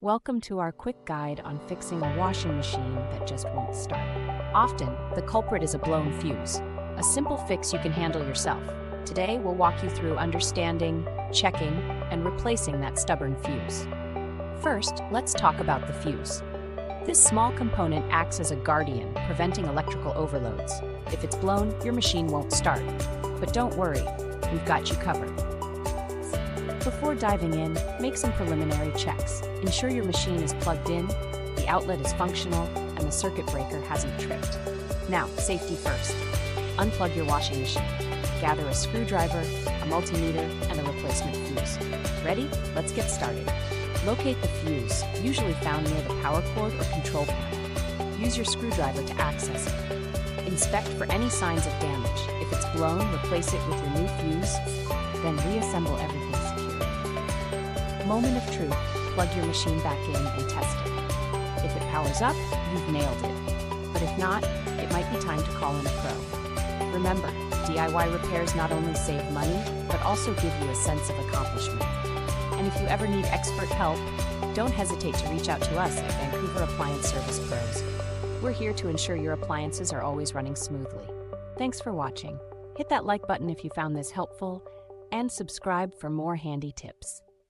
Welcome to our quick guide on fixing a washing machine that just won't start. Often, the culprit is a blown fuse, a simple fix you can handle yourself. Today, we'll walk you through understanding, checking, and replacing that stubborn fuse. First, let's talk about the fuse. This small component acts as a guardian, preventing electrical overloads. If it's blown, your machine won't start. But don't worry, we've got you covered. Before diving in, make some preliminary checks. Ensure your machine is plugged in, the outlet is functional, and the circuit breaker hasn't tripped. Now, safety first. Unplug your washing machine. Gather a screwdriver, a multimeter, and a replacement fuse. Ready? Let's get started. Locate the fuse, usually found near the power cord or control panel. Use your screwdriver to access it. Inspect for any signs of damage. If it's blown, replace it with your new fuse, then reassemble everything securely. Moment of truth, plug your machine back in and test it. If it powers up, you've nailed it. But if not, it might be time to call in a pro. Remember, DIY repairs not only save money, but also give you a sense of accomplishment. And if you ever need expert help, don't hesitate to reach out to us at Vancouver Appliance Service Pros. We're here to ensure your appliances are always running smoothly. Thanks for watching. Hit that like button if you found this helpful, and subscribe for more handy tips.